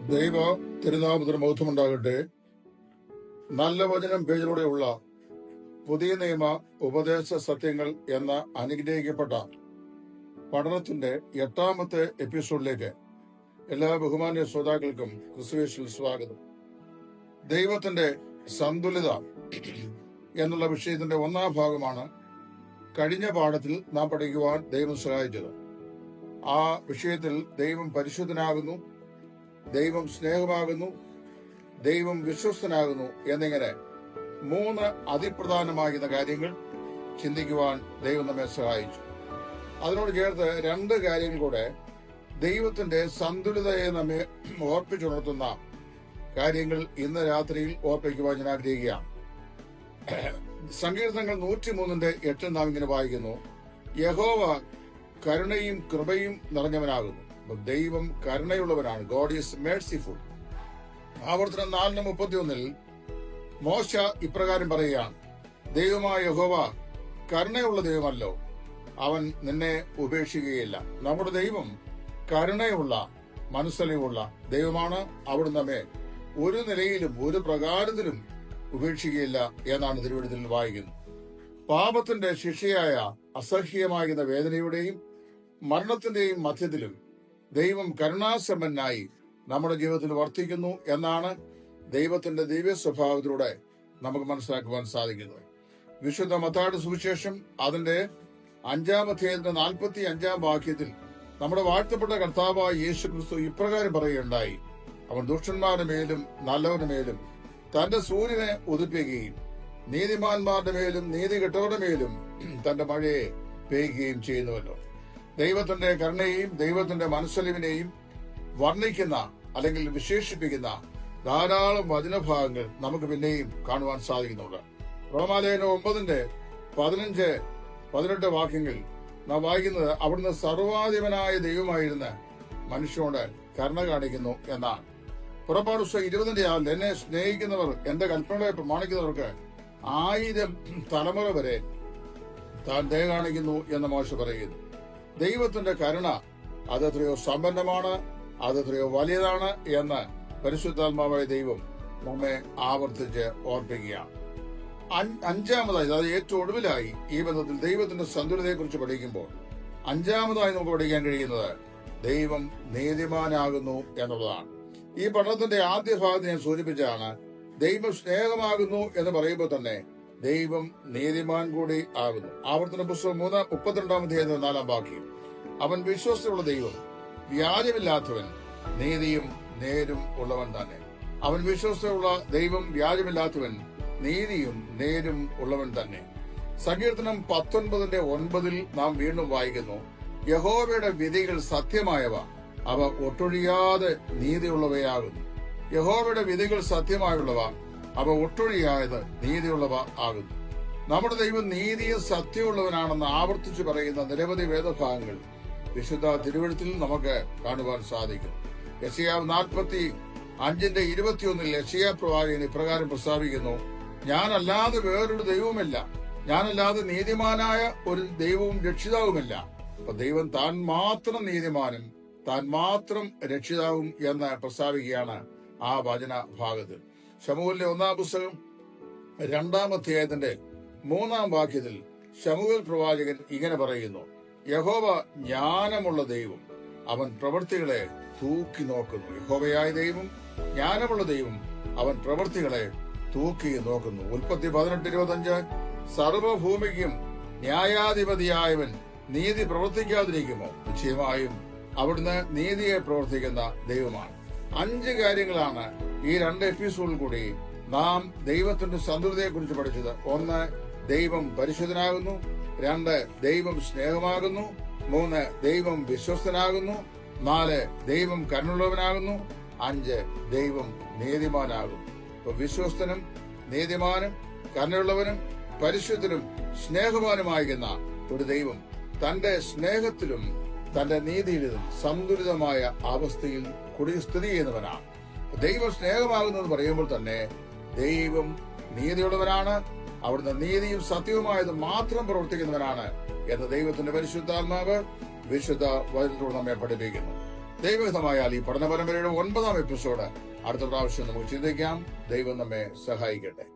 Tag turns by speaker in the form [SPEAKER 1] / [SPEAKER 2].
[SPEAKER 1] ദൈവ തിരുനാമത്തിന് മഹത്വമുണ്ടാകട്ടെ. നല്ല വചനം പേജിലൂടെയുള്ള പുതിയ നിയമ ഉപദേശ സത്യങ്ങൾ എന്ന അനുഗ്രഹിക്കപ്പെട്ട പഠനത്തിന്റെ 8ാമത്തെ എപ്പിസോഡിലേക്ക് എല്ലാ ബഹുമാന്യ ശ്രോതാക്കൾക്കും ക്രിസ്തുയേശുവിൽ സ്വാഗതം. ദൈവത്തിന്റെ സന്തുലിത എന്നുള്ള വിഷയത്തിന്റെ 1ാം ഭാഗമാണ് കഴിഞ്ഞ പാഠത്തിൽ നാം പഠിക്കുവാൻ ദൈവം സഹായിച്ചത്. ആ വിഷയത്തിൽ ദൈവം പരിശുദ്ധനാകുന്നു, ദൈവം സ്നേഹമാകുന്നു, ദൈവം വിശ്വസ്തനാകുന്നു എന്നിങ്ങനെ 3 അതിപ്രധാനമാകുന്ന കാര്യങ്ങൾ ചിന്തിക്കുവാൻ ദൈവം നമ്മെ സഹായിച്ചു. അതിനോട് ചേർത്ത് 2 കാര്യങ്ങൾ കൂടെ ദൈവത്തിന്റെ സന്തുലിതയെ നമ്മെ ഓർപ്പിച്ചുണർത്തുന്ന കാര്യങ്ങൾ ഇന്ന് രാത്രിയിൽ ഓർപ്പിക്കുവാൻ ഞാൻ ആഗ്രഹിക്കുകയാണ്. സങ്കീർത്തനങ്ങൾ 103:8 നാം ഇങ്ങനെ വായിക്കുന്നു: യഹോവ കരുണയും കൃപയും നിറഞ്ഞവനാകുന്നു. ദൈവം കരുണയുള്ളവനാണ്. God is merciful. ആവർത്തനം 4:31 മോശ ഇപ്രകാരം പറയുകയാണ്: ദൈവമായ യഹോവ കരുണയുള്ള ദൈവമല്ലോ, അവൻ നിന്നെ ഉപേക്ഷിക്കുകയില്ല. നമ്മുടെ ദൈവം കരുണയുള്ള മനസ്സലിവുള്ള ദൈവമാണ്. അവിടുന്ന് നമ്മെ ഒരു നിലയിലും ഒരു പ്രകാരത്തിലും ഉപേക്ഷിക്കുകയില്ല എന്നാണ് തിരുവെഴുത്തിൽ വായിക്കുന്നത്. പാപത്തിന്റെ ശിക്ഷയായ അസഹ്യമാകുന്ന വേദനയുടെയും മരണത്തിന്റെയും മധ്യത്തിലും ദൈവം കരുണാസമ്പന്നായി നമ്മുടെ ജീവിതത്തിൽ വർത്തിക്കുന്നു എന്നാണ് ദൈവത്തിന്റെ ദിവ്യ സ്വഭാവത്തിലൂടെ നമുക്ക് മനസ്സിലാക്കുവാൻ സാധിക്കുന്നത്. വിശുദ്ധ മത്തായിയുടെ സുവിശേഷം അതിന്റെ 5-ാം അധ്യായത്തിന്റെ 45-ാം വാക്യത്തിൽ നമ്മുടെ വാഴ്ത്തപ്പെട്ട കർത്താവായ യേശു ക്രിസ്തു ഇപ്രകാരം പറയുകയുണ്ടായി: അവൻ ദുഷ്ടന്മാരുടെ മേലും നല്ലവരുടെ മേലും തന്റെ സൂര്യനെ ഉദിപ്പിക്കുകയും നീതിമാന്മാരുടെ മേലും നീതി കെട്ടവരുടെ മേലും തന്റെ മഴയെ പെയ്യുകയും ചെയ്യുന്നുവല്ലോ. ദൈവത്തിന്റെ കരുണയെയും ദൈവത്തിന്റെ മനസ്സലിവിനെയും വർണ്ണിക്കുന്ന അല്ലെങ്കിൽ വിശേഷിപ്പിക്കുന്ന ധാരാളം വചനഭാഗങ്ങൾ നമുക്ക് പിന്നെയും കാണുവാൻ സാധിക്കുന്നുണ്ട്. റോമാലേഖനം 9:15-18 വാക്യങ്ങൾ നാം വായിക്കുന്നത് അവിടുന്ന് സർവാധിപനായ ദൈവമായിരുന്ന മനുഷ്യനോട് കരുണ കാണിക്കുന്നു എന്നാണ്. പുറപ്പാട് പുസ്തകം 20-ന്റെ എന്നെ സ്നേഹിക്കുന്നവർ എന്റെ കൽപ്പനകളെ പ്രമാണിക്കുന്നവർക്ക് 1000 തലമുറ വരെ താൻ ദയ കാണിക്കുന്നു എന്ന് മോശ പറയുന്നു. ദൈവത്തിന്റെ കരുണ അതെത്രയോ സമ്പന്നമാണ്, അതെത്രയോ വലിയതാണ് എന്ന് പരിശുദ്ധാത്മാവായ ദൈവം നമ്മെ ആവർത്തിച്ച് ഓർപ്പിക്കുകയാണ്. 5ാമതായി, അതായത് ഏറ്റവും ഒടുവിലായി ഈ ബന്ധത്തിൽ ദൈവത്തിന്റെ സന്തുലിതയെ കുറിച്ച് പഠിക്കുമ്പോൾ 5ാമതായി നമുക്ക് പഠിക്കാൻ കഴിയുന്നത് ദൈവം നീതിമാനാകുന്നു എന്നുള്ളതാണ്. ഈ പഠനത്തിന്റെ ആദ്യ ഭാഗത്ത് ഞാൻ സൂചിപ്പിച്ചാണ് ദൈവം സ്നേഹമാകുന്നു എന്ന് പറയുമ്പോൾ തന്നെ ദൈവം നീതിമാൻ കൂടി ആകുന്നു. ആവർത്തന പുസ്തകം 32-ാം അധ്യായത്തിന്റെ 4-ാം വാക്യം: അവൻ വിശ്വസ്തയുള്ള ദൈവം, വ്യാജമില്ലാത്തവൻ, നീതിയും നേരും ഉള്ളവൻ തന്നെ. അവൻ വിശ്വസ്തയുള്ള ദൈവം, വ്യാജമില്ലാത്തവൻ, നീതിയും നേരും ഉള്ളവൻ തന്നെ. സങ്കീർത്തനം 19:9 നാം വീണ്ടും വായിക്കുന്നു: യഹോവയുടെ വിധികൾ സത്യമായവ, അവ ഒട്ടൊഴിയാതെ നീതിയുള്ളവയാകുന്നു. യഹോവയുടെ വിധികൾ സത്യമായുള്ളവ, അവ ഒട്ടൊഴിയാതെ നീതിയുള്ളവ ആകുന്നു. നമ്മുടെ ദൈവം നീതിയും സത്യമുള്ളവനാണെന്ന് ആവർത്തിച്ചു പറയുന്ന നിരവധി വേദഭാഗങ്ങൾ വിശുദ്ധ തിരുവെഴുത്തിൽ നമുക്ക് കാണുവാൻ സാധിക്കും. യെശയ്യാവ് 45:21 യെശയ്യാ പ്രവാചകൻ ഇപ്രകാരം പ്രസ്താവിക്കുന്നു: ഞാനല്ലാതെ വേറൊരു ദൈവവുമില്ല, ഞാനല്ലാതെ നീതിമാനായ ഒരു ദൈവവും രക്ഷിതാവുമില്ല. അപ്പൊ ദൈവം താൻ മാത്രം നീതിമാനും താൻ മാത്രം രക്ഷിതാവും എന്ന് പ്രസ്താവിക്കുകയാണ് ആ വചന ഭാഗത്തിൽ. ശമൂവേലിന്റെ 1-ാം പുസ്തകം 2-ാം അധ്യായത്തിന്റെ 3-ാം വാക്യത്തിൽ ശമൂവേൽ പ്രവാചകൻ ഇങ്ങനെ പറയുന്നു: യഹോവ ജ്ഞാനമുള്ള ദൈവം, അവൻ പ്രവൃത്തികളെ തൂക്കി നോക്കുന്നു. യഹോവയായ ദൈവം ജ്ഞാനമുള്ള ദൈവം, അവൻ പ്രവൃത്തികളെ തൂക്കി നോക്കുന്നു. ഉൽപ്പത്തി 18:25 സർവഭൂമിക്കും ന്യായാധിപതിയായവൻ നീതി പ്രവർത്തിക്കാതിരിക്കുമോ? നിശ്ചയമായും അവിടുന്ന് നീതിയെ പ്രവർത്തിക്കുന്ന ദൈവമാണ്. 5 കാര്യങ്ങളാണ് ഈ 2 എപ്പിസോഡിൽ കൂടി നാം ദൈവത്തിന്റെ സന്തുലിതയെ കുറിച്ച് പഠിച്ചത്. 1, ദൈവം പരിശുദ്ധനാകുന്നു. 2, ദൈവം സ്നേഹമാകുന്നു. 3, ദൈവം വിശ്വസ്തനാകുന്നു. 4, ദൈവം കരുണയുള്ളവനാകുന്നു. 5, ദൈവം നീതിമാനാകുന്നു. ഇപ്പൊ വിശ്വസ്തനും നീതിമാനും കരുണയുള്ളവനും പരിശുദ്ധനും സ്നേഹവാനുമാകുന്ന ഒരു ദൈവം തന്റെ സ്നേഹത്തിലും തന്റെ നീതിയിലും സന്തുലിതമായ അവസ്ഥയിൽ കൂടി സ്ഥിതി ചെയ്യുന്നവനാണ്. ദൈവം സ്നേഹമാകുന്നത് പറയുമ്പോൾ തന്നെ ദൈവം നീതിയുള്ളവനാണ്. അവിടുന്ന് നീതിയും സത്യവുമായത് മാത്രം പ്രവർത്തിക്കുന്നവനാണ് എന്ന് ദൈവത്തിന്റെ പരിശുദ്ധാത്മാവ് വിശുദ്ധ വചനത്തോട് നമ്മെ പഠിപ്പിക്കുന്നു. ദൈവഹിതമായാൽ ഈ പഠന പരമ്പരയുടെ 9ാം എപ്പിസോഡ് അടുത്ത പ്രാവശ്യം നമുക്ക് ചിന്തിക്കാം. ദൈവം നമ്മെ സഹായിക്കട്ടെ.